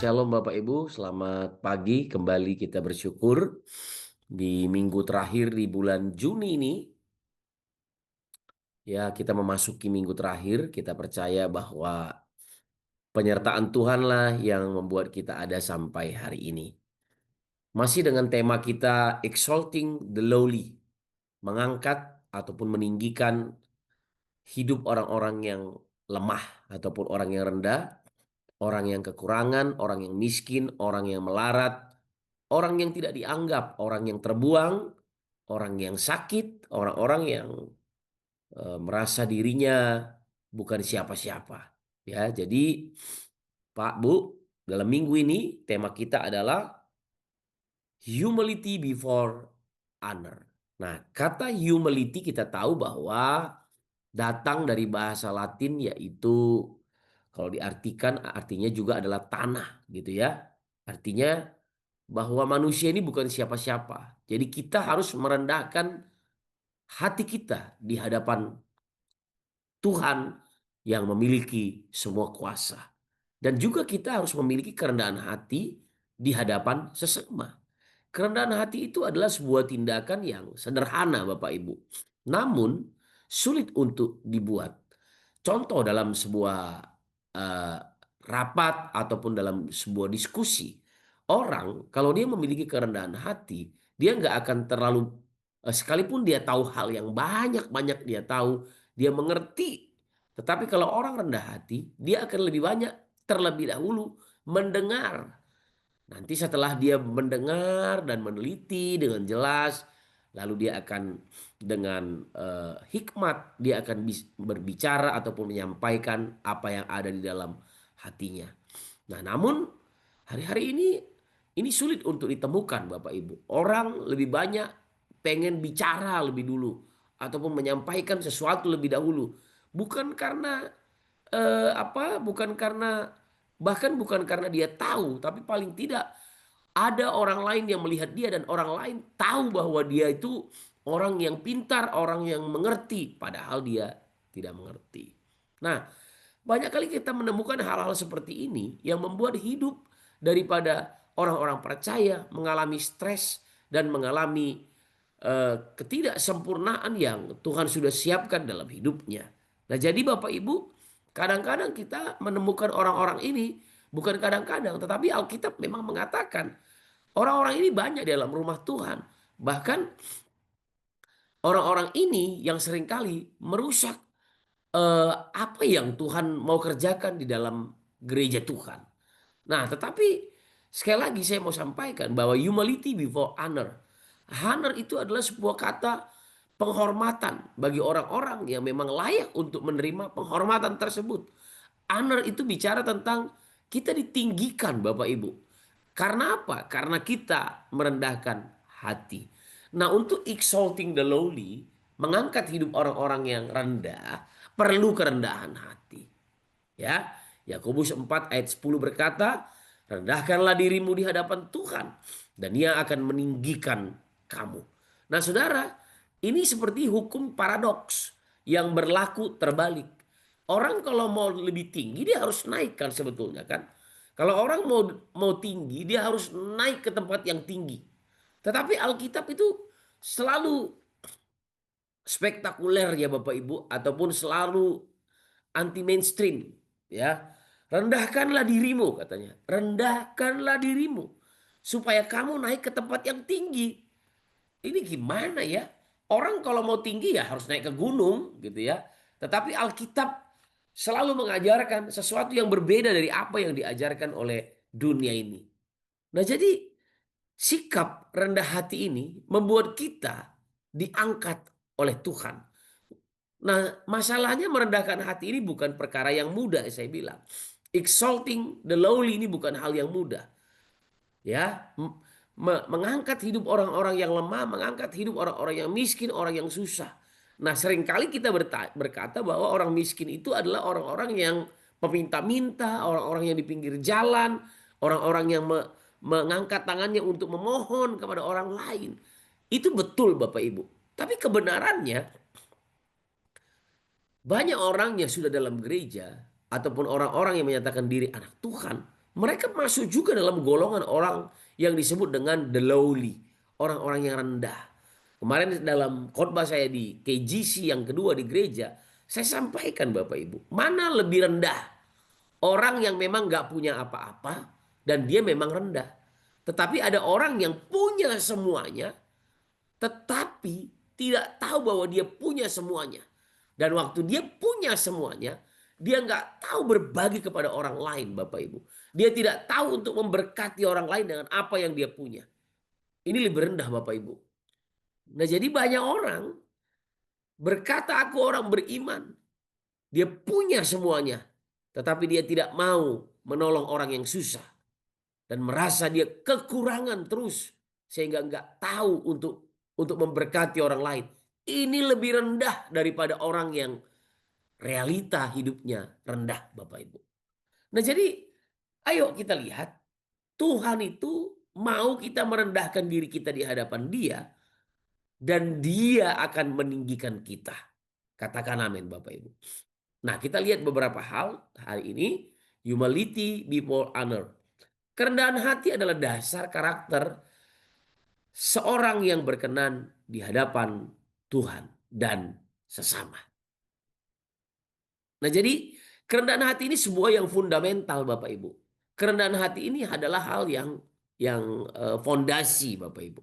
Shalom Bapak Ibu, selamat pagi. Kembali kita bersyukur di minggu terakhir di bulan Juni ini. Ya, kita memasuki minggu terakhir. Kita percaya bahwa penyertaan Tuhanlah yang membuat kita ada sampai hari ini. Masih dengan tema kita Exalting the Lowly, mengangkat ataupun meninggikan hidup orang-orang yang lemah ataupun orang yang rendah, orang yang kekurangan, orang yang miskin, orang yang melarat, orang yang tidak dianggap, orang yang terbuang, orang yang sakit, orang-orang yang merasa dirinya bukan siapa-siapa. Ya, jadi Pak Bu, dalam minggu ini tema kita adalah humility before honor. Nah, kata humility kita tahu bahwa datang dari bahasa Latin yaitu kalau diartikan artinya juga adalah tanah gitu ya. Artinya bahwa manusia ini bukan siapa-siapa. Jadi kita harus merendahkan hati kita di hadapan Tuhan yang memiliki semua kuasa. Dan juga kita harus memiliki kerendahan hati di hadapan sesama. Kerendahan hati itu adalah sebuah tindakan yang sederhana Bapak Ibu. Namun sulit untuk dibuat. Contoh dalam sebuah eh, rapat ataupun dalam sebuah diskusi. Orang kalau dia memiliki kerendahan hati, dia nggak akan terlalu, sekalipun dia tahu hal yang banyak-banyak dia tahu, dia mengerti. Tetapi kalau orang rendah hati, dia akan lebih banyak terlebih dahulu mendengar. Nanti setelah dia mendengar dan meneliti dengan jelas, lalu dia akan dengan hikmat dia akan berbicara ataupun menyampaikan apa yang ada di dalam hatinya. Nah, namun hari-hari ini sulit untuk ditemukan Bapak Ibu. Orang lebih banyak pengen bicara lebih dulu ataupun menyampaikan sesuatu lebih dahulu. Bukan karena bukan karena bahkan bukan karena dia tahu, tapi paling tidak ada orang lain yang melihat dia dan orang lain tahu bahwa dia itu orang yang pintar, orang yang mengerti, padahal dia tidak mengerti. Nah, banyak kali kita menemukan hal-hal seperti ini yang membuat hidup daripada orang-orang percaya mengalami stres dan mengalami ketidaksempurnaan yang Tuhan sudah siapkan dalam hidupnya. Nah, jadi Bapak Ibu, kadang-kadang kita menemukan orang-orang ini, bukan kadang-kadang, tetapi Alkitab memang mengatakan orang-orang ini banyak di dalam rumah Tuhan. Bahkan orang-orang ini yang seringkali merusak apa yang Tuhan mau kerjakan di dalam gereja Tuhan. Nah, tetapi sekali lagi saya mau sampaikan bahwa humility before honor. Honor itu adalah sebuah kata penghormatan bagi orang-orang yang memang layak untuk menerima penghormatan tersebut. Honor itu bicara tentang kita ditinggikan Bapak Ibu. Karena apa? Karena kita merendahkan hati. Nah, untuk exalting the lowly, mengangkat hidup orang-orang yang rendah, perlu kerendahan hati. Ya, Yakobus 4 ayat 10 berkata, rendahkanlah dirimu di hadapan Tuhan dan Ia akan meninggikan kamu. Nah, Saudara, ini seperti hukum paradoks yang berlaku terbalik. Orang kalau mau lebih tinggi dia harus naik kan sebetulnya kan. Kalau orang mau tinggi dia harus naik ke tempat yang tinggi. Tetapi Alkitab itu selalu spektakuler ya Bapak Ibu ataupun selalu anti mainstream ya. Rendahkanlah dirimu katanya. Rendahkanlah dirimu supaya kamu naik ke tempat yang tinggi. Ini gimana ya? Orang kalau mau tinggi ya harus naik ke gunung gitu ya. Tetapi Alkitab selalu mengajarkan sesuatu yang berbeda dari apa yang diajarkan oleh dunia ini. Nah, jadi sikap rendah hati ini membuat kita diangkat oleh Tuhan. Nah, masalahnya merendahkan hati ini bukan perkara yang mudah, saya bilang. Exalting the lowly ini bukan hal yang mudah. Ya, mengangkat hidup orang-orang yang lemah, mengangkat hidup orang-orang yang miskin, orang yang susah. Nah, seringkali kita berkata bahwa orang miskin itu adalah orang-orang yang meminta-minta, orang-orang yang di pinggir jalan, orang-orang yang mengangkat tangannya untuk memohon kepada orang lain. Itu betul, Bapak Ibu. Tapi kebenarannya banyak orang yang sudah dalam gereja ataupun orang-orang yang menyatakan diri anak Tuhan, Mereka masuk juga dalam golongan orang yang disebut dengan the lowly, orang-orang yang rendah. Kemarin dalam khotbah saya di KGC yang kedua di gereja, saya sampaikan Bapak Ibu, mana lebih rendah? Orang yang memang nggak punya apa-apa dan dia memang rendah. Tetapi ada orang yang punya semuanya, tetapi tidak tahu bahwa dia punya semuanya. Dan waktu dia punya semuanya, dia nggak tahu berbagi kepada orang lain, Bapak Ibu. Dia tidak tahu untuk memberkati orang lain dengan apa yang dia punya. Ini lebih rendah, Bapak Ibu. Nah, jadi banyak orang berkata, "Aku orang beriman." Dia punya semuanya, tetapi dia tidak mau menolong orang yang susah dan merasa dia kekurangan terus sehingga nggak tahu untuk memberkati orang lain. Ini lebih rendah daripada orang yang realita hidupnya rendah, Bapak Ibu. Nah, jadi ayo kita lihat Tuhan itu mau kita merendahkan diri kita di hadapan Dia dan Dia akan meninggikan kita. Katakan amin, Bapak Ibu. Nah, kita lihat beberapa hal hari ini. Humility before honor. Kerendahan hati adalah dasar karakter seorang yang berkenan di hadapan Tuhan dan sesama. Nah, jadi kerendahan hati ini sebuah yang fundamental, Bapak Ibu. Kerendahan hati ini adalah hal yang fondasi, Bapak Ibu.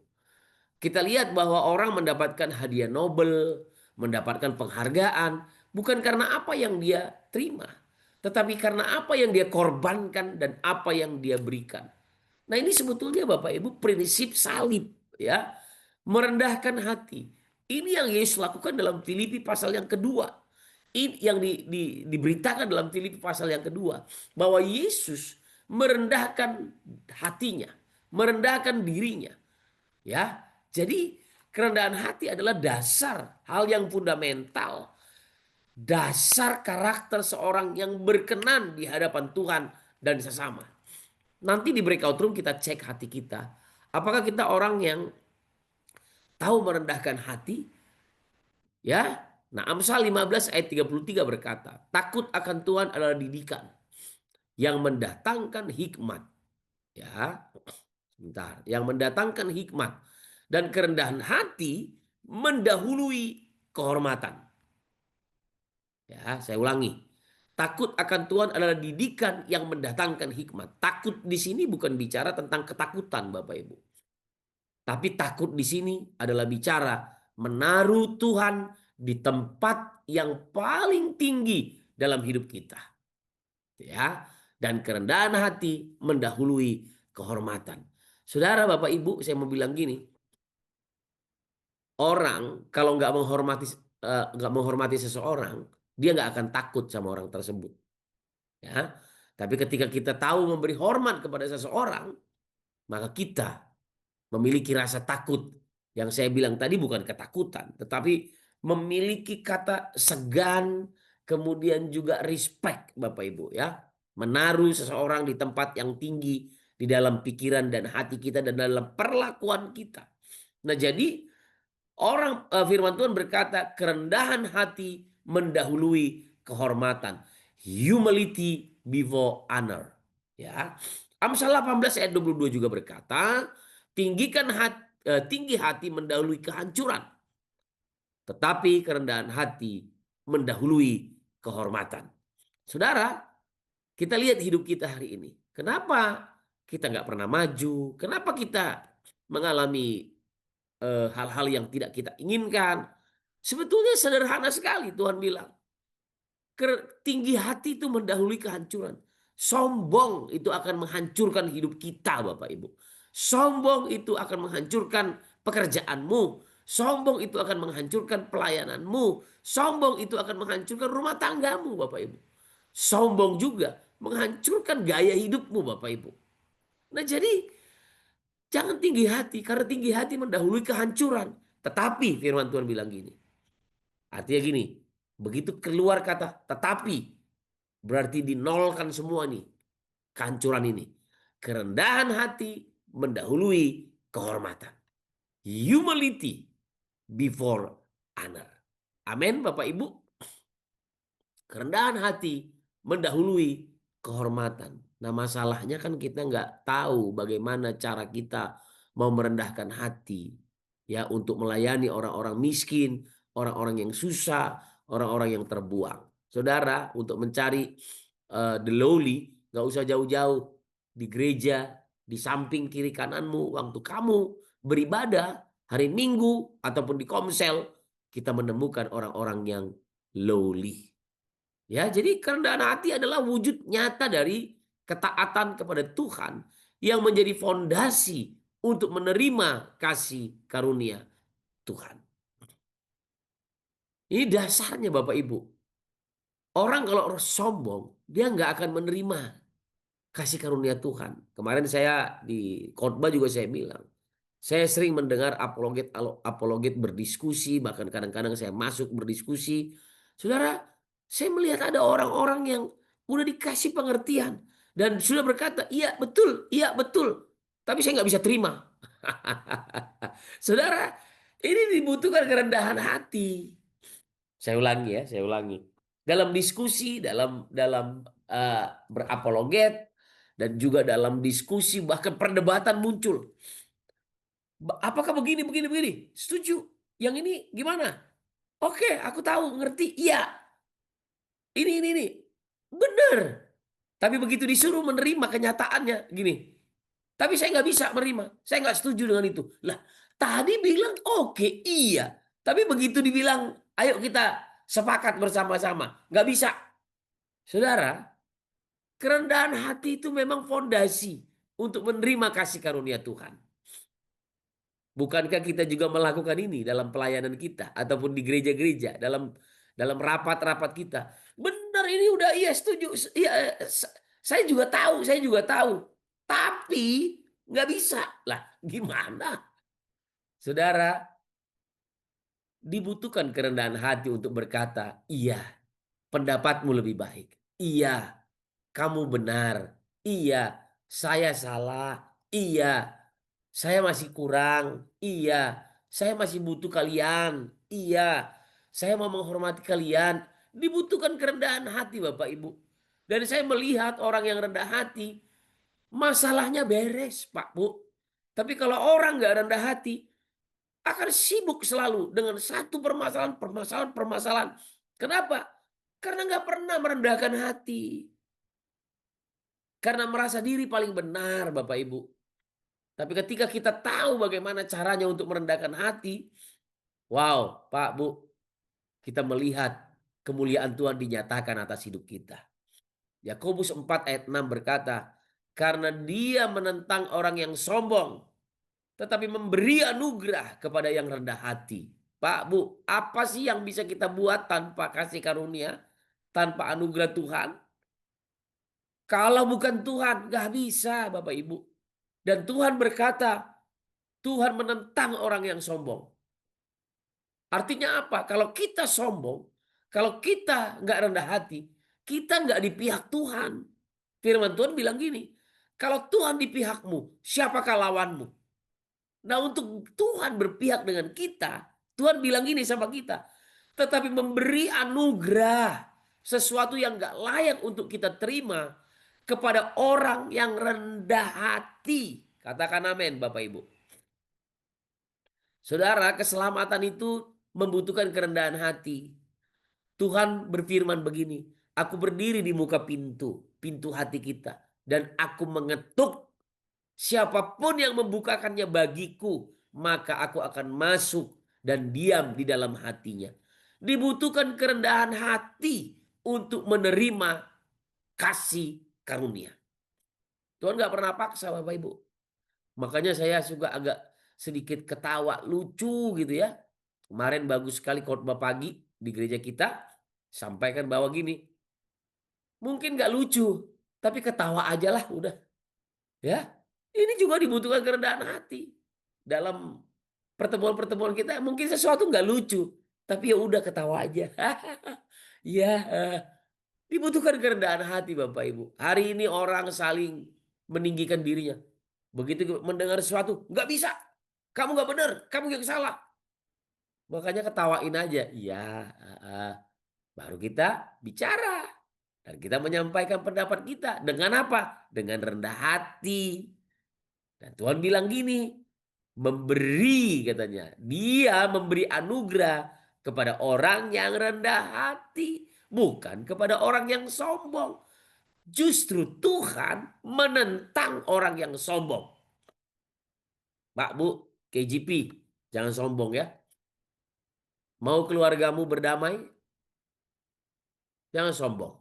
Kita lihat bahwa orang mendapatkan hadiah Nobel, mendapatkan penghargaan, bukan karena apa yang dia terima, tetapi karena apa yang dia korbankan dan apa yang dia berikan. Nah, ini sebetulnya Bapak Ibu prinsip salib, ya. Merendahkan hati. Ini yang Yesus lakukan dalam Filipi pasal yang kedua. Ini yang diberitakan dalam Filipi pasal yang kedua, bahwa Yesus merendahkan hatinya, merendahkan dirinya. Ya, jadi kerendahan hati adalah dasar hal yang fundamental, dasar karakter seorang yang berkenan di hadapan Tuhan dan sesama. Nanti di breakout room kita cek hati kita. Apakah kita orang yang tahu merendahkan hati? Ya. Nah, Amsal 15 ayat 33 berkata, takut akan Tuhan adalah didikan yang mendatangkan hikmat. Ya, sebentar. Yang mendatangkan hikmat dan kerendahan hati mendahului kehormatan. Ya, saya ulangi. Takut akan Tuhan adalah didikan yang mendatangkan hikmat. Takut di sini bukan bicara tentang ketakutan, Bapak Ibu. Tapi takut di sini adalah bicara menaruh Tuhan di tempat yang paling tinggi dalam hidup kita. Ya, dan kerendahan hati mendahului kehormatan. Saudara, Bapak Ibu, saya mau bilang gini, orang kalau nggak menghormati seseorang, dia nggak akan takut sama orang tersebut. Ya, tapi ketika kita tahu memberi hormat kepada seseorang, maka kita memiliki rasa takut. Yang saya bilang tadi bukan ketakutan, tetapi memiliki kata segan, kemudian juga respect, Bapak Ibu, ya. Menaruh seseorang di tempat yang tinggi di dalam pikiran dan hati kita dan dalam perlakuan kita. Nah, jadi firman Tuhan berkata, kerendahan hati mendahului kehormatan. Humility before honor. Ya. Amsal 18 ayat 22 juga berkata, tinggi hati mendahului kehancuran, tetapi kerendahan hati mendahului kehormatan. Saudara, kita lihat hidup kita hari ini. Kenapa kita nggak pernah maju? Kenapa kita mengalami hal-hal yang tidak kita inginkan? Sebetulnya sederhana sekali, Tuhan bilang. Tinggi hati itu mendahului kehancuran. Sombong itu akan menghancurkan hidup kita, Bapak Ibu. Sombong itu akan menghancurkan pekerjaanmu. Sombong itu akan menghancurkan pelayananmu. Sombong itu akan menghancurkan rumah tanggamu, Bapak Ibu. Sombong juga menghancurkan gaya hidupmu, Bapak Ibu. Nah, jadi jangan tinggi hati, karena tinggi hati mendahului kehancuran. Tetapi firman Tuhan bilang gini. Artinya gini, begitu keluar kata tetapi, berarti dinolkan semua nih kehancuran ini. Kerendahan hati mendahului kehormatan. Humility before honor. Amin, Bapak Ibu. Kerendahan hati mendahului kehormatan. Nah, masalahnya kan kita nggak tahu bagaimana cara kita mau merendahkan hati ya untuk melayani orang-orang miskin, orang-orang yang susah, orang-orang yang terbuang. Saudara, untuk mencari the lowly, nggak usah jauh-jauh di gereja, di samping kiri kananmu, waktu kamu beribadah hari Minggu ataupun di komsel, kita menemukan orang-orang yang lowly. Ya, jadi kerendahan hati adalah wujud nyata dari ketaatan kepada Tuhan yang menjadi fondasi untuk menerima kasih karunia Tuhan. Ini dasarnya Bapak Ibu. Orang kalau sombong, dia nggak akan menerima kasih karunia Tuhan. Kemarin saya di khotbah juga saya bilang, saya sering mendengar apologet berdiskusi, bahkan kadang-kadang saya masuk berdiskusi. Saudara, saya melihat ada orang-orang yang udah dikasih pengertian dan sudah berkata, iya betul, iya betul. Tapi saya nggak bisa terima. Saudara, ini dibutuhkan kerendahan hati. Saya ulangi ya, saya ulangi. Dalam diskusi, dalam uh, berapologet, dan juga dalam diskusi bahkan perdebatan muncul. Apakah begini, begini, begini? Setuju. Yang ini gimana? Oke, aku tahu, ngerti. Iya, ini. Benar. Tapi begitu disuruh menerima kenyataannya, gini. Tapi saya nggak bisa menerima. Saya nggak setuju dengan itu. Lah, tadi bilang oke, iya. Tapi begitu dibilang, ayo kita sepakat bersama-sama. Nggak bisa. Saudara, kerendahan hati itu memang fondasi untuk menerima kasih karunia Tuhan. Bukankah kita juga melakukan ini dalam pelayanan kita ataupun di gereja-gereja, dalam rapat-rapat kita? Benar ini udah iya setuju. Iya, saya juga tahu, saya juga tahu. Tapi nggak bisa. Lah, gimana? Saudara, dibutuhkan kerendahan hati untuk berkata, iya, pendapatmu lebih baik. Iya, kamu benar. Iya, saya salah. Iya, saya masih kurang. Iya, saya masih butuh kalian. Iya, saya mau menghormati kalian. Dibutuhkan kerendahan hati, Bapak Ibu. Dan saya melihat orang yang rendah hati, masalahnya beres, Pak Bu. Tapi kalau orang nggak rendah hati, akan sibuk selalu dengan satu permasalahan. Kenapa? Karena nggak pernah merendahkan hati. Karena merasa diri paling benar, Bapak Ibu. Tapi ketika kita tahu bagaimana caranya untuk merendahkan hati, wow, Pak, Bu, kita melihat kemuliaan Tuhan dinyatakan atas hidup kita. Yakobus 4 ayat 6 berkata, karena dia menentang orang yang sombong, tetapi memberi anugerah kepada yang rendah hati. Pak, Bu, apa sih yang bisa kita buat tanpa kasih karunia, tanpa anugerah Tuhan? Kalau bukan Tuhan, gak bisa, Bapak Ibu. Dan Tuhan berkata, Tuhan menentang orang yang sombong. Artinya apa? Kalau kita sombong, kalau kita nggak rendah hati, kita nggak di pihak Tuhan. Firman Tuhan bilang gini, kalau Tuhan di pihakmu, siapakah lawanmu? Nah, untuk Tuhan berpihak dengan kita, Tuhan bilang gini sama kita, tetapi memberi anugerah sesuatu yang nggak layak untuk kita terima kepada orang yang rendah hati. Katakan amin, Bapak Ibu. Saudara, keselamatan itu membutuhkan kerendahan hati. Tuhan berfirman begini, aku berdiri di muka pintu hati kita. Dan aku mengetuk, siapapun yang membukakannya bagiku, maka aku akan masuk dan diam di dalam hatinya. Dibutuhkan kerendahan hati untuk menerima kasih karunia. Tuhan gak pernah paksa Bapak Ibu. Makanya saya juga agak sedikit ketawa, lucu gitu ya. Kemarin bagus sekali khotbah pagi di gereja kita. Sampaikan bahwa gini, mungkin gak lucu, tapi ketawa aja lah udah. Ya, ini juga dibutuhkan kerendahan hati. Dalam pertemuan-pertemuan kita mungkin sesuatu nggak lucu, tapi ya udah ketawa aja. Ya, dibutuhkan kerendahan hati Bapak Ibu. Hari ini orang saling meninggikan dirinya. Begitu mendengar sesuatu, nggak bisa. Kamu nggak benar, kamu yang salah. Makanya ketawain aja. Iya, baru kita bicara. Dan kita menyampaikan pendapat kita dengan apa? Dengan rendah hati. Dan Tuhan bilang gini, memberi katanya. Dia memberi anugerah kepada orang yang rendah hati, bukan kepada orang yang sombong. Justru Tuhan menentang orang yang sombong. Pak, Bu, KGP, jangan sombong ya. Mau keluargamu berdamai? Jangan sombong.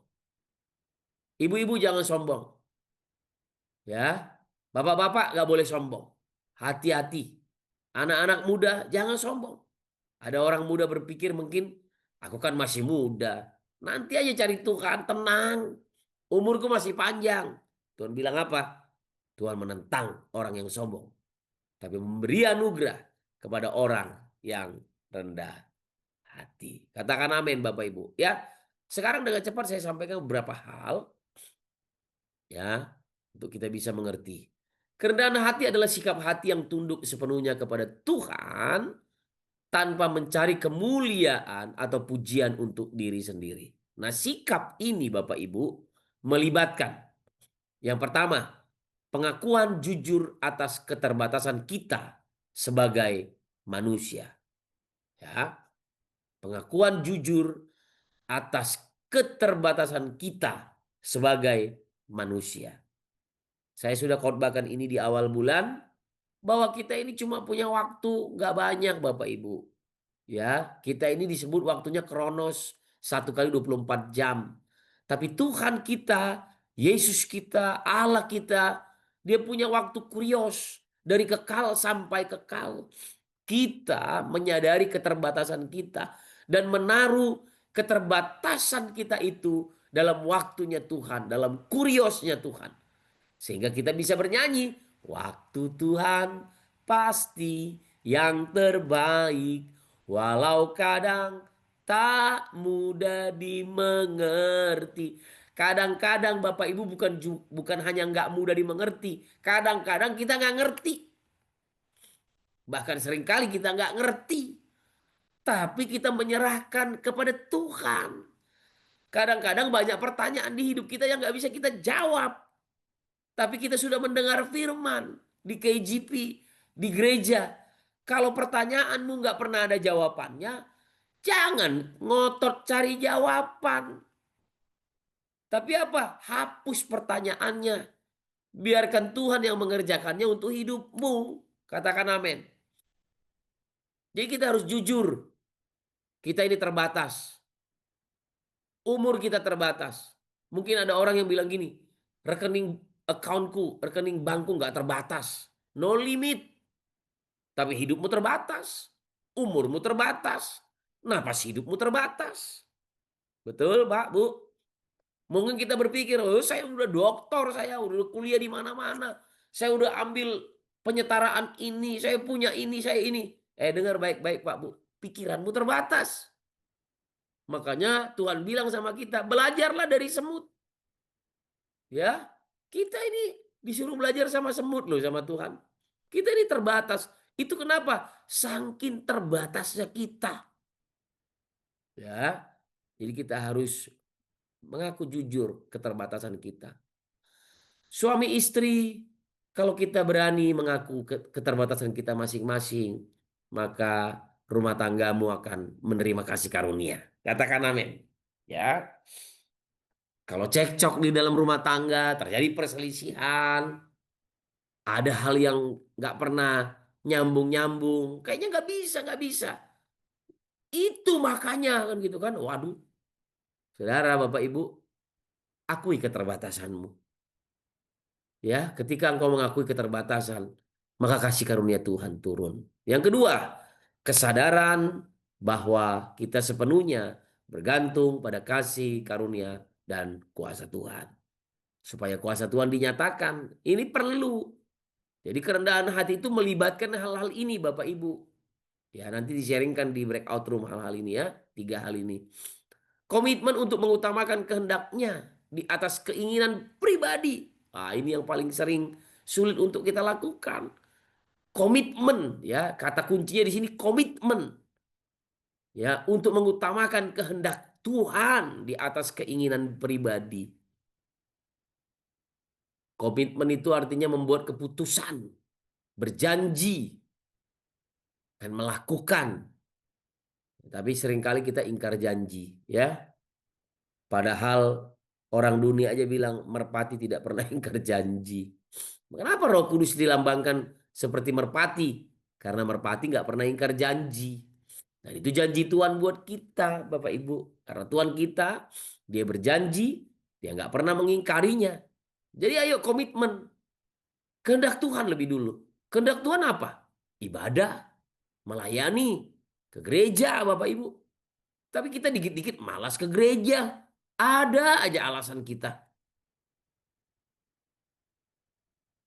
Ibu-ibu jangan sombong. Ya, bapak-bapak nggak boleh sombong. Hati-hati. Anak-anak muda jangan sombong. Ada orang muda berpikir mungkin, aku kan masih muda. Nanti aja cari Tuhan, tenang. Umurku masih panjang. Tuhan bilang apa? Tuhan menentang orang yang sombong. Tapi memberi anugerah kepada orang yang rendah hati. Katakan amin Bapak Ibu. Ya, sekarang dengan cepat saya sampaikan beberapa hal ya untuk kita bisa mengerti. Kerendahan hati adalah sikap hati yang tunduk sepenuhnya kepada Tuhan tanpa mencari kemuliaan atau pujian untuk diri sendiri. Nah, sikap ini Bapak Ibu melibatkan yang pertama, pengakuan jujur atas keterbatasan kita sebagai manusia. Ya, pengakuan jujur atas keterbatasan kita sebagai manusia. Saya sudah khotbahkan ini di awal bulan bahwa kita ini cuma punya waktu nggak banyak Bapak Ibu. Ya, kita ini disebut waktunya kronos 1 kali 24 jam. Tapi Tuhan kita, Yesus kita, Allah kita, dia punya waktu kurios dari kekal sampai kekal. Kita menyadari keterbatasan kita dan menaruh keterbatasan kita itu dalam waktunya Tuhan, dalam kuriosnya Tuhan. Sehingga kita bisa bernyanyi, waktu Tuhan pasti yang terbaik, walau kadang tak mudah dimengerti. Kadang-kadang Bapak Ibu bukan hanya nggak mudah dimengerti, kadang-kadang kita nggak ngerti. Bahkan seringkali kita nggak ngerti, tapi kita menyerahkan kepada Tuhan. Kadang-kadang banyak pertanyaan di hidup kita yang nggak bisa kita jawab. Tapi kita sudah mendengar firman di KGP, di gereja. Kalau pertanyaanmu nggak pernah ada jawabannya, jangan ngotot cari jawaban. Tapi apa? Hapus pertanyaannya. Biarkan Tuhan yang mengerjakannya untuk hidupmu. Katakan amin. Jadi kita harus jujur. Kita ini terbatas. Umur kita terbatas. Mungkin ada orang yang bilang gini, rekening accountku, rekening bankku nggak terbatas. No limit. Tapi hidupmu terbatas. Umurmu terbatas. Napas hidupmu terbatas. Betul, Pak, Bu? Mungkin kita berpikir, oh saya udah doktor, saya udah kuliah di mana-mana. Saya udah ambil penyetaraan ini, saya punya ini, saya ini. Dengar baik-baik, Pak, Bu. Pikiranmu terbatas. Makanya Tuhan bilang sama kita, belajarlah dari semut. Ya, kita ini disuruh belajar sama semut loh sama Tuhan. Kita ini terbatas. Itu kenapa? Saking terbatasnya kita. Ya, jadi kita harus mengaku jujur keterbatasan kita. Suami istri, kalau kita berani mengaku keterbatasan kita masing-masing, maka rumah tanggamu akan menerima kasih karunia. Katakan amin. Ya, kalau cekcok di dalam rumah tangga, terjadi perselisihan, ada hal yang nggak pernah nyambung-nyambung, kayaknya nggak bisa, nggak bisa. Itu makanya kan gitu kan. Waduh, saudara, Bapak, Ibu, akui keterbatasanmu. Ya, ketika engkau mengakui keterbatasan, maka kasih karunia Tuhan turun. Yang kedua, kesadaran bahwa kita sepenuhnya bergantung pada kasih karunia dan kuasa Tuhan. Supaya kuasa Tuhan dinyatakan, ini perlu. Jadi kerendahan hati itu melibatkan hal-hal ini, Bapak Ibu. Ya, nanti di-sharingkan di breakout room hal-hal ini ya, 3 hal ini. Komitmen untuk mengutamakan kehendaknya di atas keinginan pribadi. Ah, ini yang paling sering sulit untuk kita lakukan. Komitmen ya, kata kuncinya di sini komitmen ya untuk mengutamakan kehendak Tuhan di atas keinginan pribadi. Komitmen itu artinya membuat keputusan, berjanji, dan melakukan. Tapi seringkali kita ingkar janji, ya. Padahal orang dunia aja bilang merpati tidak pernah ingkar janji. Kenapa Roh Kudus dilambangkan seperti merpati? Karena merpati nggak pernah ingkar janji. Dan itu janji Tuhan buat kita, Bapak Ibu. Karena Tuhan kita, dia berjanji, dia nggak pernah mengingkarinya. Jadi ayo komitmen. Kehendak Tuhan lebih dulu. Kehendak Tuhan apa? Ibadah, melayani, ke gereja, Bapak Ibu. Tapi kita dikit-dikit malas ke gereja. Ada aja alasan kita.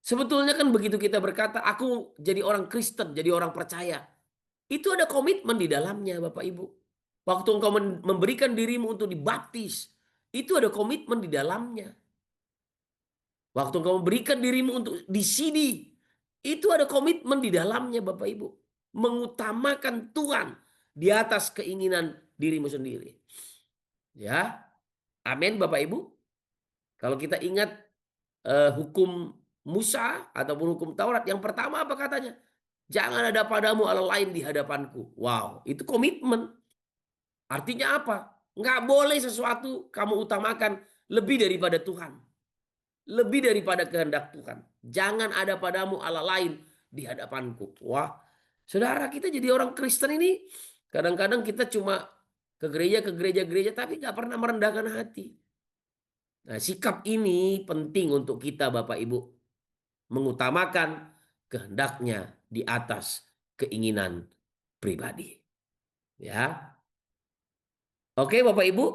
Sebetulnya kan begitu kita berkata, aku jadi orang Kristen, jadi orang percaya. Itu ada komitmen di dalamnya, Bapak Ibu. Waktu engkau memberikan dirimu untuk dibaptis, itu ada komitmen di dalamnya. Waktu engkau memberikan dirimu untuk disidi, itu ada komitmen di dalamnya, Bapak Ibu. Mengutamakan Tuhan di atas keinginan dirimu sendiri. Ya, amin, Bapak Ibu. Kalau kita ingat hukum Musa ataupun hukum Taurat, yang pertama apa katanya? Jangan ada padamu Allah lain di hadapanku. Wow, itu komitmen. Artinya apa? Nggak boleh sesuatu kamu utamakan lebih daripada Tuhan. Lebih daripada kehendak Tuhan. Jangan ada padamu Allah lain di hadapanku. Wah, saudara, kita jadi orang Kristen ini kadang-kadang kita cuma ke gereja, tapi nggak pernah merendahkan hati. Nah, sikap ini penting untuk kita, Bapak Ibu, mengutamakan kehendaknya di atas keinginan pribadi. Ya, oke, Bapak Ibu,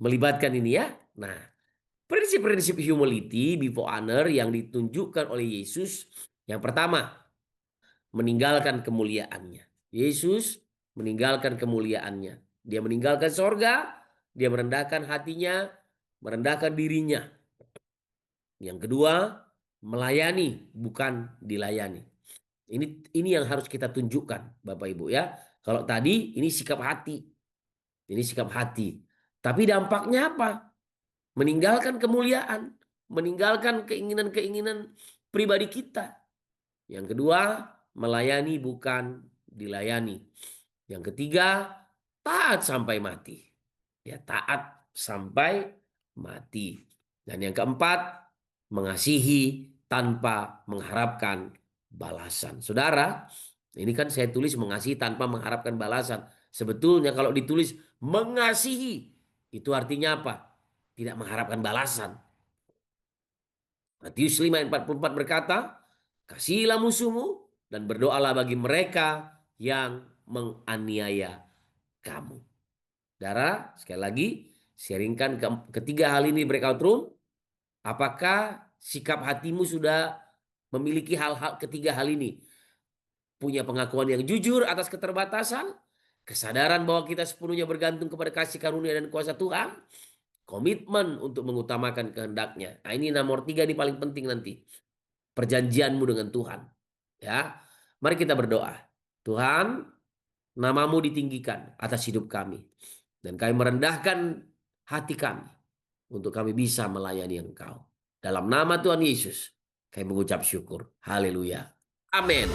melibatkan ini ya. Nah, prinsip-prinsip humility before honor yang ditunjukkan oleh Yesus, yang pertama, meninggalkan kemuliaannya. Yesus meninggalkan kemuliaannya. Dia meninggalkan sorga, dia merendahkan hatinya, merendahkan dirinya. Yang kedua, melayani bukan dilayani. Ini yang harus kita tunjukkan, Bapak Ibu ya. Kalau tadi ini sikap hati. Ini sikap hati. Tapi dampaknya apa? Meninggalkan kemuliaan, meninggalkan keinginan-keinginan pribadi kita. Yang kedua, melayani bukan dilayani. Yang ketiga, taat sampai mati. Ya, taat sampai mati. Dan yang keempat, mengasihi tanpa mengharapkan balasan. Saudara, ini kan saya tulis mengasihi tanpa mengharapkan balasan. Sebetulnya kalau ditulis mengasihi, itu artinya apa? Tidak mengharapkan balasan. Matius 5 ayat 44 berkata, kasihilah musuhmu dan berdoalah bagi mereka yang menganiaya kamu. Saudara, sekali lagi, sharingkan ketiga hal ini breakout room. Apakah sikap hatimu sudah memiliki ketiga hal ini? Punya pengakuan yang jujur atas keterbatasan, kesadaran bahwa kita sepenuhnya bergantung kepada kasih karunia dan kuasa Tuhan, komitmen untuk mengutamakan kehendaknya. Nah, ini nomor 3 ini paling penting nanti. Perjanjianmu dengan Tuhan. Ya, mari kita berdoa. Tuhan, namamu ditinggikan atas hidup kami. Dan kami merendahkan hati kami untuk kami bisa melayani Engkau. Dalam nama Tuhan Yesus, kami mengucap syukur. Haleluya. Amin.